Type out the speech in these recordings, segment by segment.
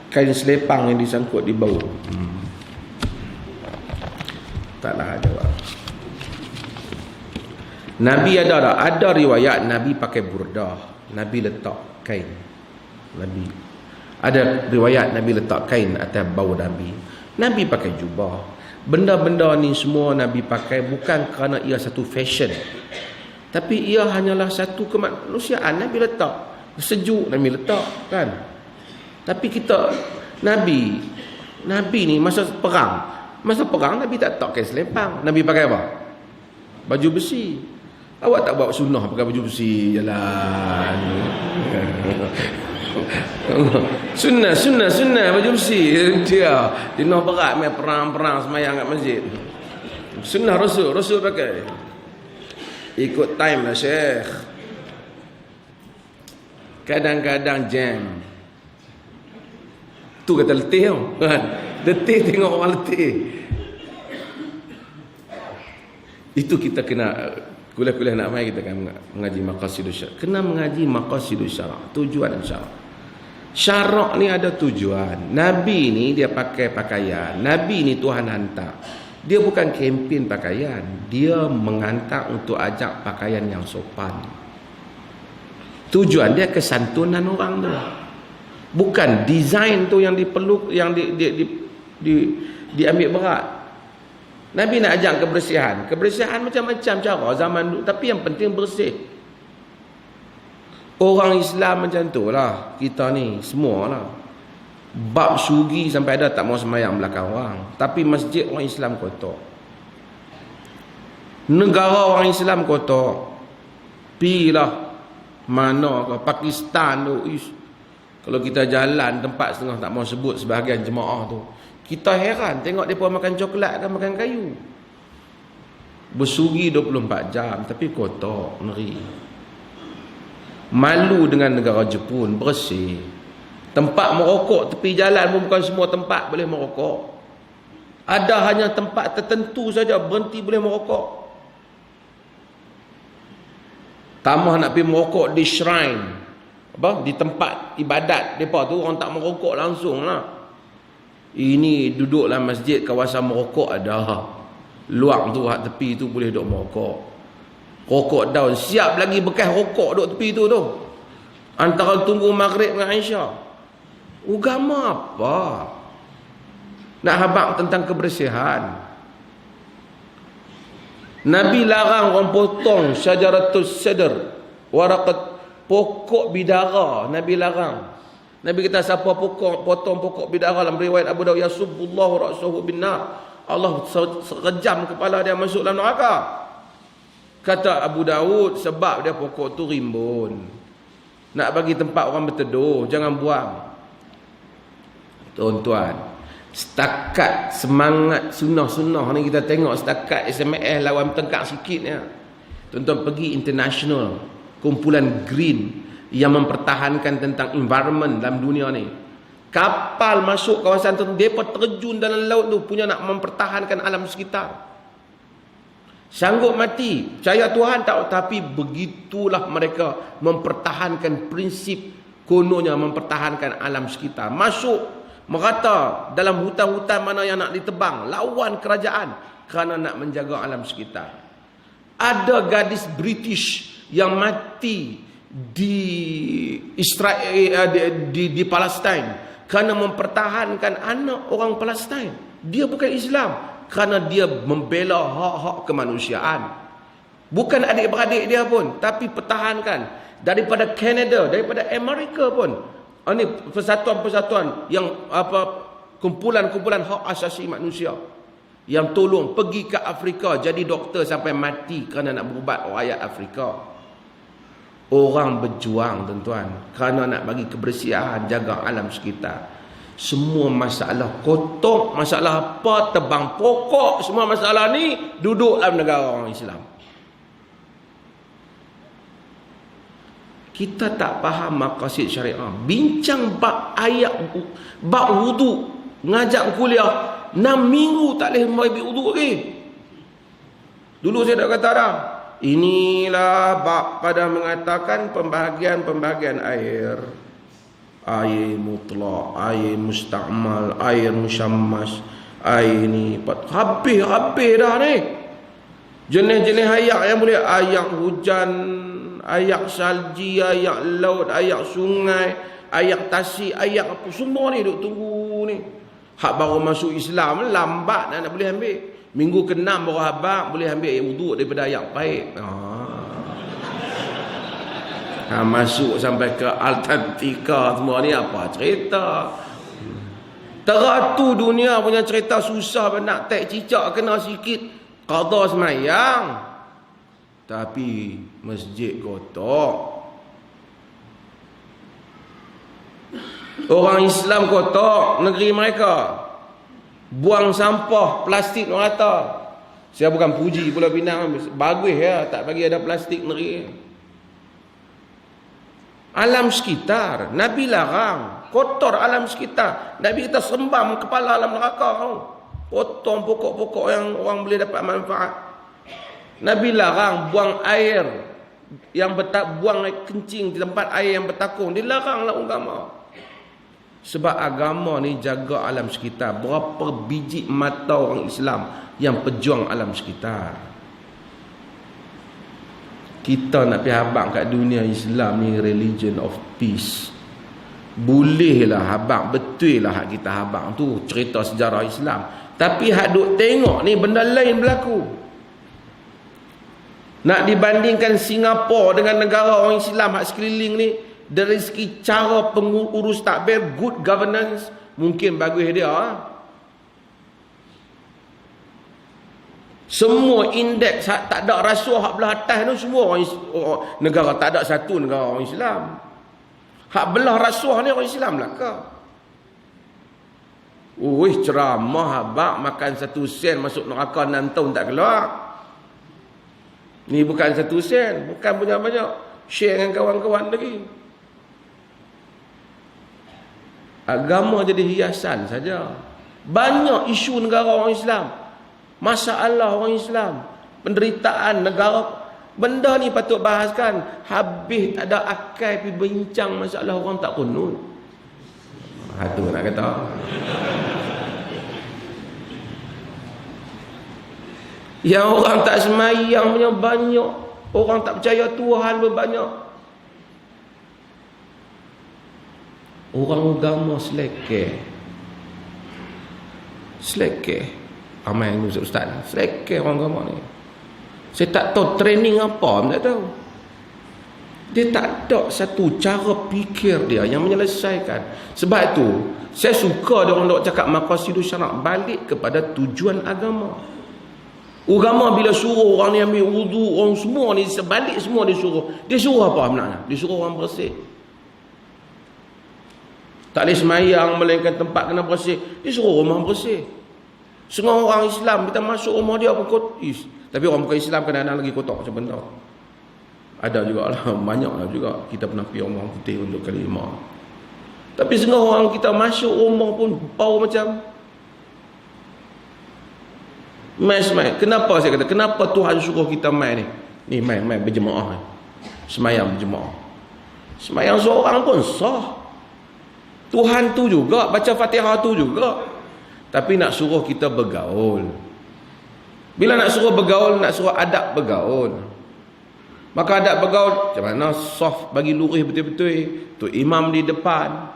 kain selepang yang disangkut di bau. Taklah jawab. Nabi ada riwayat Nabi pakai burdah, Nabi letak kain. Nabi ada riwayat Nabi letak kain atas bau Nabi. Nabi pakai jubah. Benda-benda ni semua Nabi pakai bukan kerana ia satu fashion, tapi ia hanyalah satu kemanusiaan. Nabi letak sejuk, Nabi letak kan. Tapi kita Nabi ni masa perang Nabi tak letak kain selempang. Nabi pakai apa? Baju besi. Awak tak buat sunnah pakai baju besi jalan. Sunnah baju besi. Dia nak berat main perang semayang kat masjid. Sunnah Rasul pakai. Ikut time lah Syekh. Kadang-kadang jam. Tu kata letih tau. Letih tengok orang letih. Itu kita kena kuliah-kuliah nak mai kita akan mengaji maqasidus syarak. Kena mengaji maqasidus syarak, tujuan dan syarak. Syarak ni ada tujuan. Nabi ni dia pakai pakaian. Nabi ni Tuhan hantar. Dia bukan kempen pakaian. Dia mengantar untuk ajak pakaian yang sopan. Tujuan dia kesantunan orang tu. Bukan design tu yang diperlu, yang diambil berat. Nabi nak ajak kebersihan. Kebersihan macam-macam cara zaman dulu, tapi yang penting bersih. Orang Islam macam tu lah. Kita ni semua lah. Bab sugi sampai ada tak mau semayang belakang orang. Tapi masjid orang Islam kotor. Negara orang Islam kotor. Pilah mana ke Pakistan tu. Kalau kita jalan tempat setengah tak mau sebut sebahagian jemaah tu, kita heran tengok mereka makan coklat kan, makan kayu. Bersugi 24 jam tapi kotor, ngeri. Malu dengan negara Jepun, bersih. Tempat merokok tepi jalan pun bukan semua tempat boleh merokok. Ada hanya tempat tertentu saja berhenti boleh merokok. Tamah nak pergi merokok di shrine, di tempat ibadat mereka tu, orang tak merokok langsung lah. Ini duduk dalam masjid, kawasan merokok ada. Luang tu, hak tepi tu boleh duduk merokok. Rokok daun, siap lagi bekas rokok duduk tepi tu. Antara tunggu maghrib dengan Aisyah. Agama apa? Nak habaq tentang kebersihan. Nabi larang orang potong syajaratus sadr, waraqat, pokok bidara. Nabi larang. Nabi kata siapa potong pokok bidara, dalam riwayat Abu Dawud, yasubbullahu ra'sahu binnar, Allah serejam kepala dia masuk dalam neraka. Kata Abu Dawud, sebab dia pokok tu rimbun, nak bagi tempat orang berteduh, jangan buang. Tuan-tuan, setakat semangat sunnah-sunnah ni kita tengok, setakat SMS lawan tengkak sikit ya. Tuan-tuan pergi international, kumpulan green yang mempertahankan tentang environment dalam dunia ni. Kapal masuk kawasan tu, mereka terjun dalam laut tu, punya nak mempertahankan alam sekitar. Sanggup mati, percaya Tuhan tak, tapi begitulah mereka mempertahankan prinsip, kononnya mempertahankan alam sekitar. Masuk merata dalam hutan-hutan mana yang nak ditebang, lawan kerajaan kerana nak menjaga alam sekitar. Ada gadis British yang mati di Israel, di Palestin kerana mempertahankan anak orang Palestin. Dia bukan Islam, kerana dia membela hak-hak kemanusiaan. Bukan adik-beradik dia pun, tapi pertahankan. Daripada Canada, daripada Amerika pun, ini persatuan-persatuan yang kumpulan-kumpulan hak asasi manusia yang tolong pergi ke Afrika jadi doktor sampai mati kerana nak berubat rakyat Afrika. Orang berjuang tuan-tuan kerana nak bagi kebersihan, jaga alam sekitar. Semua masalah kotor, masalah apa, tebang pokok, semua masalah ni duduk dalam negara orang Islam. Kita tak faham maqasid syariah. Bincang bab ayat, bab wudu, ngajak kuliah 6 minggu tak boleh ambil wudu lagi. Dulu saya dah kata dah, inilah bab pada mengatakan pembahagian-pembahagian air. air mutlak, air musta'mal, air musyammas, air ni habis dah ni. Jenis-jenis air yang boleh, air hujan, air salji, air laut, air sungai, air tasik, air apa semua ni duk tunggu ni. Hak baru masuk Islam lambat nak boleh ambil. Minggu ke-6 baru habaq boleh ambil air wuduk daripada air pahit. Masuk sampai ke Al-Tantika semua ni apa cerita? Teratu dunia punya cerita susah nak tek cicak kena sikit qada semayang. Tapi masjid kotor. Orang Islam kotor negeri mereka. Buang sampah plastik merata. Saya bukan puji Pulau Pinang, bagus ya tak bagi ada plastik negeri. Alam sekitar Nabi larang kotor alam sekitar. Nabi kita sembam kepala alam neraka tau. Potong pokok-pokok yang orang boleh dapat manfaat. Nabi larang buang air yang buang air kencing di tempat air yang bertakung. Dilaranglah agama. Sebab agama ni jaga alam sekitar. Berapa biji mata orang Islam yang pejuang alam sekitar. Kita nak pergi habaq kat dunia Islam ni religion of peace. Bolehlah habaq, betul lah hak kita habaq tu cerita sejarah Islam. Tapi hak duk tengok ni benda lain berlaku. Nak dibandingkan Singapura dengan negara orang Islam hak sekeliling ni, dari segi cara pengurus takbir, good governance, mungkin bagus dia. Semua indeks tak ada rasuah hak belah atas tu semua orang negara, tak ada satu negara orang Islam. Hak belah rasuah ni orang Islam lah ke? Ceramah habaq makan 1 sen masuk neraka 6 tahun tak keluar. Ni bukan 1 sen, bukan punya banyak. Share dengan kawan-kawan lagi. Agama jadi hiasan saja. Banyak isu negara orang Islam. Masalah orang Islam, penderitaan negara, benda ni patut bahaskan. Habis tak ada akal pergi bincang masalah orang tak kunut. Tu nak kata. Yang orang tak semayang punya banyak, orang tak percaya Tuhan pun banyak. Orang agama selekeh. Ramai yang ustaz selekeh orang agama ni. Saya tak tahu training apa, saya tak tahu. Dia tak ada satu cara fikir dia yang menyelesaikan. Sebab itu saya suka dia orang dok cakap maqasidus syarak, balik kepada tujuan agama. Agama bila suruh orang ni ambil wudu, orang semua ni sebalik semua disuruh. Dia suruh apa sebenarnya? Dia suruh orang bersih. Tak boleh semayang melainkan tempat kena bersih. Dia suruh rumah bersih. Setengah orang Islam kita masuk rumah dia pun kotor. Tapi orang bukan Islam kadang-kadang lagi kotor macam benda. Ada juga lah, banyak lah juga kita pernah pergi rumah putih untuk kali 5. Tapi setengah orang kita masuk rumah pun bau macam mai. Kenapa saya kata, kenapa Tuhan suruh kita mai ni? Ni mai berjemaah ni. Semayang berjemaah. Semayang seorang pun sah. Tuhan tu juga, baca Fatihah tu juga. Tapi nak suruh kita bergaul. Bila nak suruh bergaul, nak suruh adab bergaul. Maka adab bergaul, macam mana soft bagi lurih betul-betul. Tu imam di depan.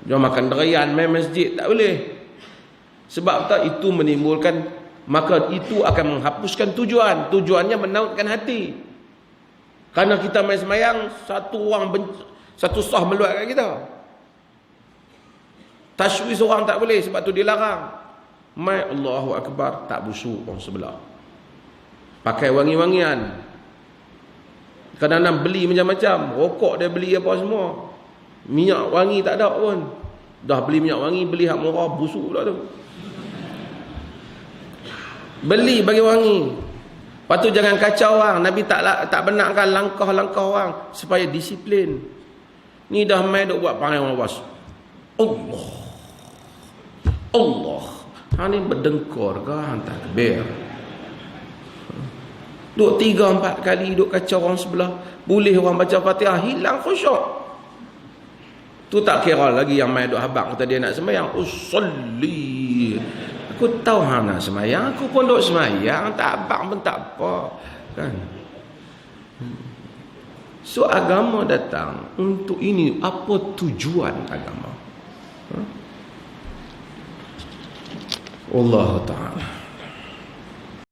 Dia makan derian, main masjid, tak boleh. Sebab tak itu menimbulkan, maka itu akan menghapuskan tujuan. Tujuannya menautkan hati. Karena kita main semayang, satu sah meluat kat kita. Tashwis orang tak boleh, sebab tu dilarang. Mai Allahu Akbar, tak busuk orang sebelah. Pakai wangi-wangian. Kadang-kadang beli macam-macam. Rokok dia beli apa semua. Minyak wangi tak ada pun. Dah beli minyak wangi, beli hak murah, busuk pula tu. Beli bagi wangi. Lepas tu jangan kacau orang. Nabi tak benarkan langkah-langkah orang supaya disiplin. Ni dah mai duk buat pandai orang was. Allah. Hang ni berdengkur ke hang takbir. Duk 3-4 kali duk kacau orang sebelah. Boleh orang baca Fatihah hilang khusyuk. Tu tak kira lagi yang main duk habaq kata dia nak sembahyang. Usolli. Aku tahu hang nak sembahyang, aku pun duk sembahyang, tak habaq pun tak apa. Kan? So agama datang untuk ini. Apa tujuan agama? Allah Ta'ala.